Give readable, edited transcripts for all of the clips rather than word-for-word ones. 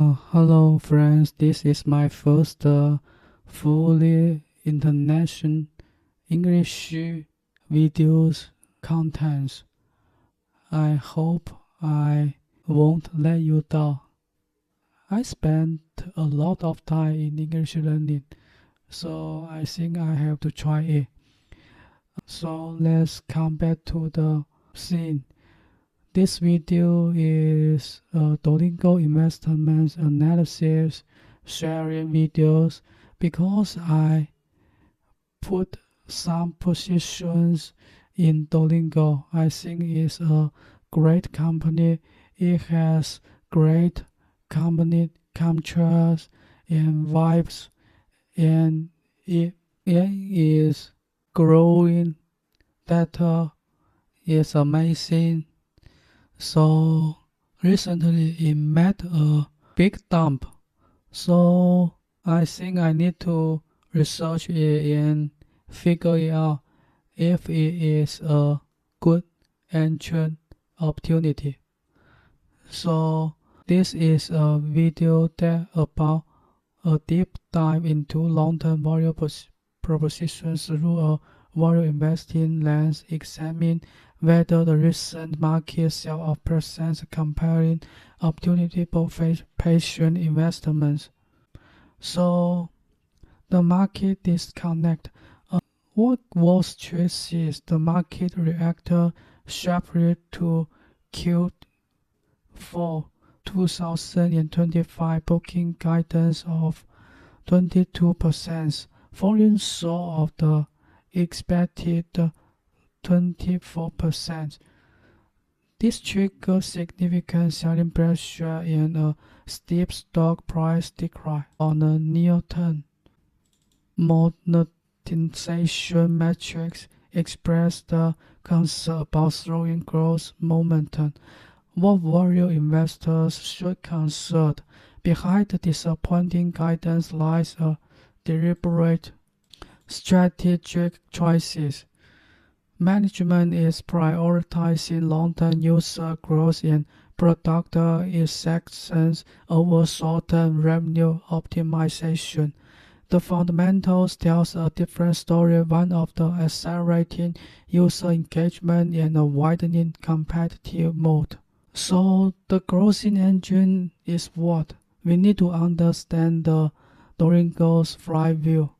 Hello friends, this is my first fully international English videos contents. I hope I won't let you down. I spent a lot of time in English learning, so I think I have to try it. So let's come back to the scene. This video is a Duolingo investment analysis sharing videos because I put some positions in Duolingo. I think it's a great company. It has great company cultures and vibes, and it is growing. Data is amazing. So recently it met a big dump. So I think I need to research it and figure it out if it is a good entry opportunity. So this is a video that about a deep dive into long-term value propositions through a value investing lens, examine whether the recent market sell presents compelling opportunity for patient investments. So the market disconnect. What Wall Street sees the market reacted sharply to Q4 2025 booking guidance of 22%, falling short of the expected 24%. This triggers significant selling pressure and a steep stock price decline on the near term. Monetization metrics express the concern about slowing growth momentum. What value investors should consider behind the disappointing guidance lies a deliberate strategic choices. Management is prioritizing long-term user growth and product acceptance over short-term revenue optimization. The fundamentals tells a different story, one of the accelerating user engagement and a widening competitive moat. So the growth engine is what? We need to understand the Duolingo's flywheel.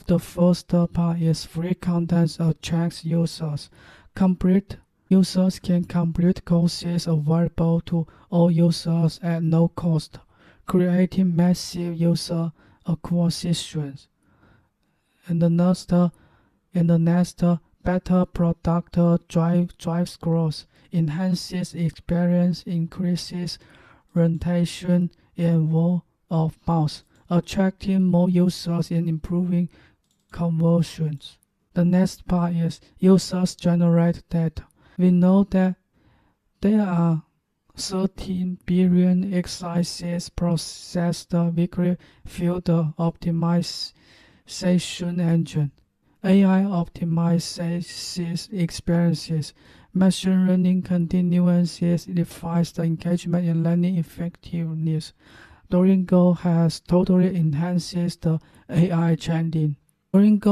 The first part is free content attracts users. Complete users can complete courses available to all users at no cost, creating massive user acquisitions. And the next better product drives growth, enhances experience, increases retention and word of mouth, attracting more users and improving conversions. The next part is users generate data. We know that there are 13 billion exercises processed weekly through the optimization engine. AI optimizes experiences. Machine learning continuously refines the engagement and learning effectiveness. Duolingo has totally enhanced the AI training. And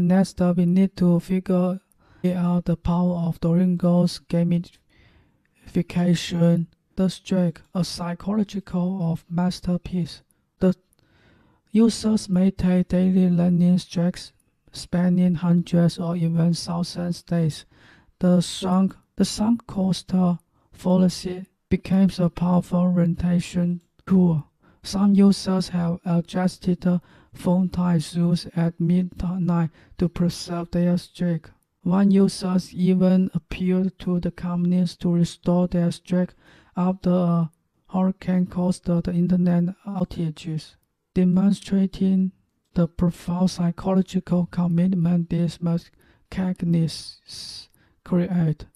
next we need to figure out the power of Duolingo's gamification. The streak, a psychological of masterpiece. The users may take daily learning streaks spanning hundreds or even thousands days. The sunk cost fallacy becomes a powerful retention tool. Some users have adjusted phone time use at midnight to preserve their streak. One user even appealed to the companies to restore their streak after a hurricane caused the internet outages, demonstrating the profound psychological commitment these mechanisms create.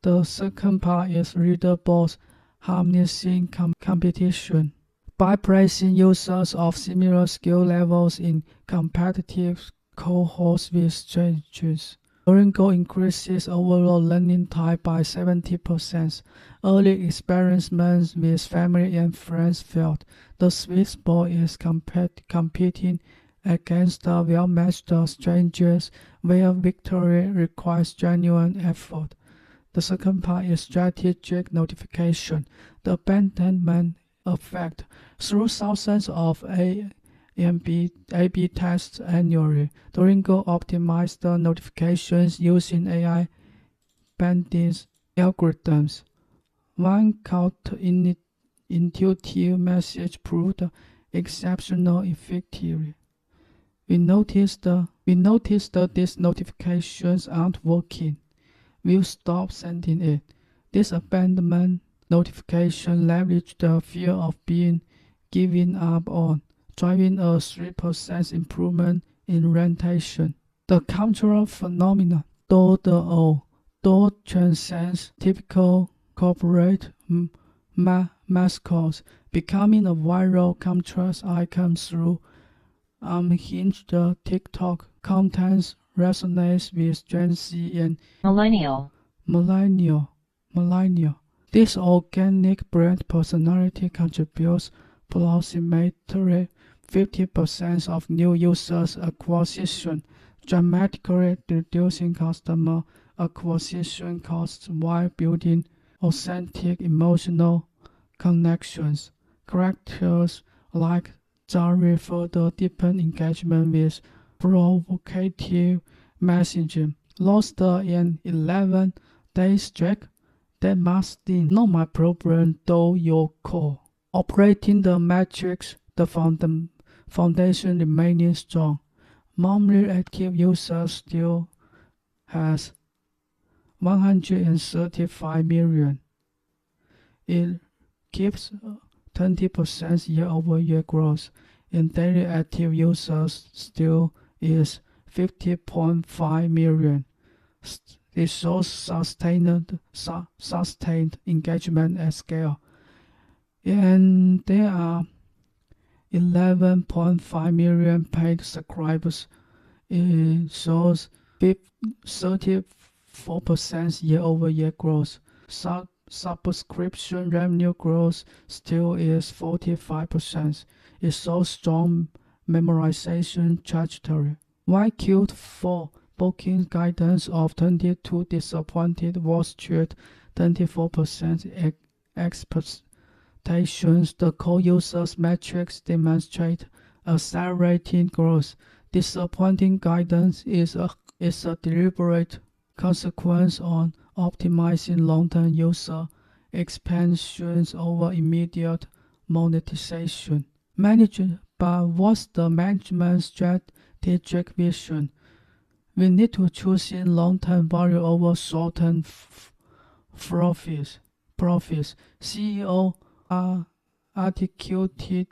The second part is leaderboards harnessing competition. By placing users of similar skill levels in competitive cohorts with strangers, Duolingo increases overall learning time by 70%. Early experiments with family and friends failed. The sweet spot is competing against the well-matched strangers, where victory requires genuine effort. The second part is strategic notification, the abandonment effect. Through thousands of A/B tests annually, Duolingo optimized the notifications using AI banding algorithms. One counterintuitive message proved exceptional effectively. We noticed that these notifications aren't working. We'll stop sending it. This abandonment notification leveraged the fear of being given up on, driving a 3% improvement in retention. The cultural phenomenon, though transcends typical corporate mascots, becoming a viral contrast icon through unhinged TikTok content resonates with Gen Z and millennial. This organic brand personality contributes approximately 50% of new users acquisition, dramatically reducing customer acquisition costs while building authentic emotional connections. Characters like Zari further deepen engagement with provocative messaging. Lost an 11-day streak? That must be not my problem, though your call. Operating the metrics, the foundation remaining strong. Monthly active users still has 135 million. It keeps 20% year-over-year growth, and daily active users still is 50.5 million. It shows sustained engagement at scale. And there are 11.5 million paid subscribers. It shows 34% year-over-year growth. Subscription revenue growth still is 45%. It shows strong memorization trajectory. While Q4 booking guidance of 22 disappointed Wall Street 24% expectations, the core users metrics demonstrate accelerating growth. Disappointing guidance is a deliberate consequence on optimizing long-term user expansions over immediate monetization. But what's the management's strategic vision? We need to choose in long-term value over short-term profits. CEO articulated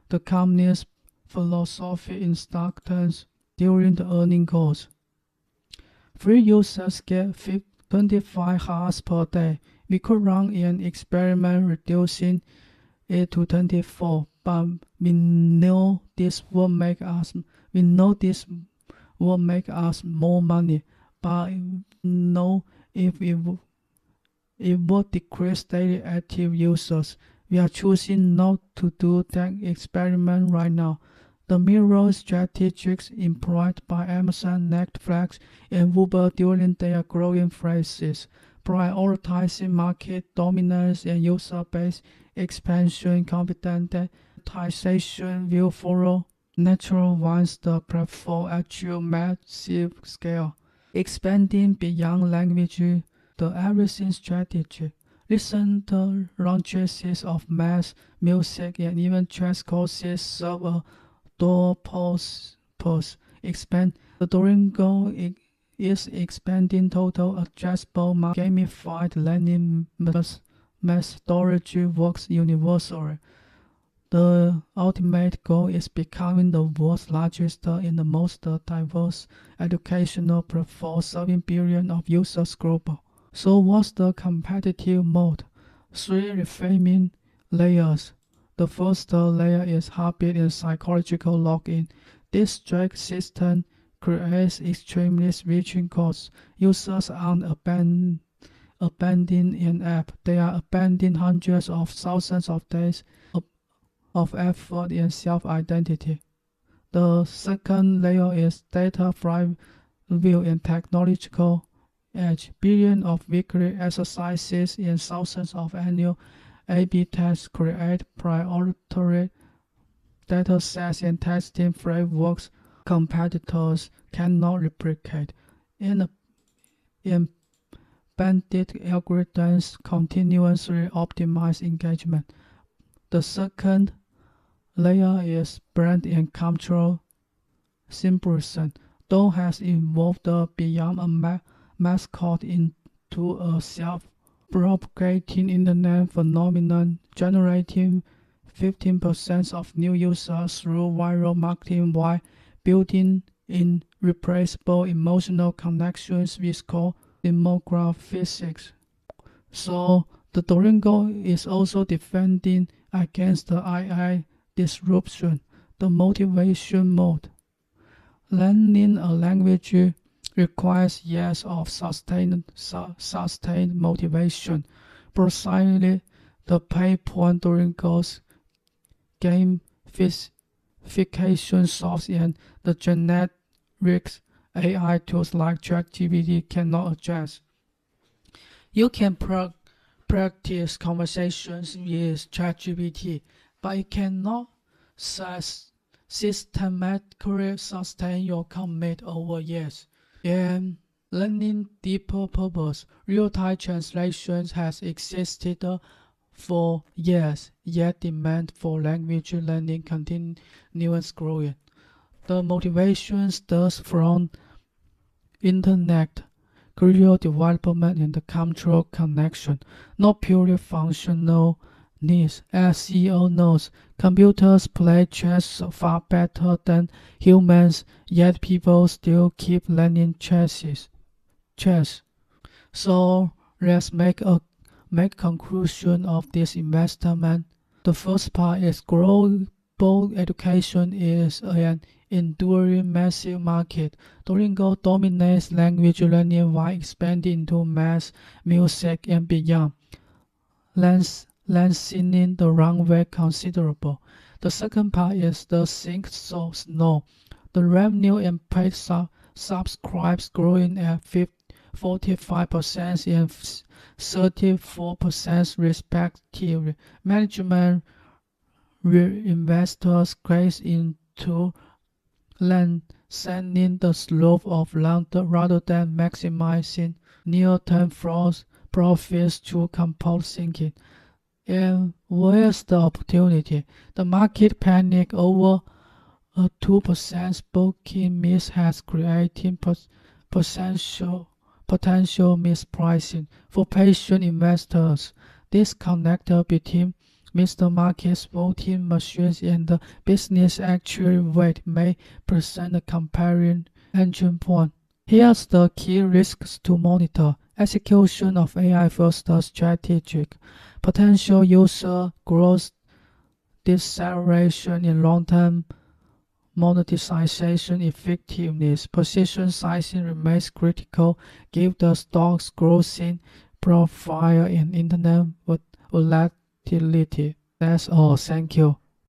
the company's philosophy in stark terms during the earnings calls. Free users get 25 hours per day. We could run an experiment reducing it to 24, but we know this will make us more money. But no, if it would decrease daily active users. We are choosing not to do that experiment right now. The mirror strategies employed by Amazon, Netflix, and Uber during their growing phases, prioritizing market dominance and user base expansion, confident that monetization will follow natural once the platform achieves massive scale. Expanding beyond language, the everything strategy. Listen to launches of math, music, and even chess courses serve a dual purpose. Expand the Duolingo is expanding total addressable market. Gamified learning methodology works universally. The ultimate goal is becoming the world's largest and the most diverse educational platform serving billions of users globally. So what's the competitive mode? 3 reframing layers. The first layer is habit and psychological login. This track system creates extremely switching costs. Users aren't abandoning an app, they are abandoning hundreds of thousands of days of effort and self-identity. The second layer is data flywheel and technological edge. Billions of weekly exercises and thousands of annual A/B tests create proprietary data sets and testing frameworks competitors cannot replicate. In embedded algorithms continuously optimize engagement. The second layer is brand and cultural symbolism. Dong has evolved beyond a mascot into a self-propagating internet phenomenon, generating 15% of new users through viral marketing while building irreplaceable emotional connections with core demographics. So the Duolingo is also defending against the AI disruption, the motivation mode. Learning a language requires years of sustained motivation. Precisely the pay point Duolingo's gamification solves and the generic AI tools like ChatGPT cannot address. You can practice conversations with ChatGPT, but it cannot systematically sustain your commit over years. And learning deeper purpose, real-time translations has existed for years, yet demand for language learning continues growing. The motivation stems from internet, career development, and the cultural connection, not purely functional needs. As CEO knows, computers play chess far better than humans, yet people still keep learning chess. So let's make conclusion of this investment. The first part is global education is an enduring massive market. Duolingo dominates language learning while expanding into math, music, and beyond. Lengthening the runway considerable. The second part is the think so slow. The revenue and paid subscribers growing at 45% and 34% respectively. Management investors graze into lengthening the slope of rather than maximizing near-term profits through compound thinking. And where's the opportunity? The market panic over a 2% booking miss has created potential mispricing for patient investors. This connector between Mr. Market's voting machines and the business actual weight may present a comparing entry point. Here's the key risks to monitor. Execution of AI-first strategic. Potential user growth deceleration in long-term monetization effectiveness. Position sizing remains critical. Give the stock's growing profile and internet volatility. That's all. Thank you.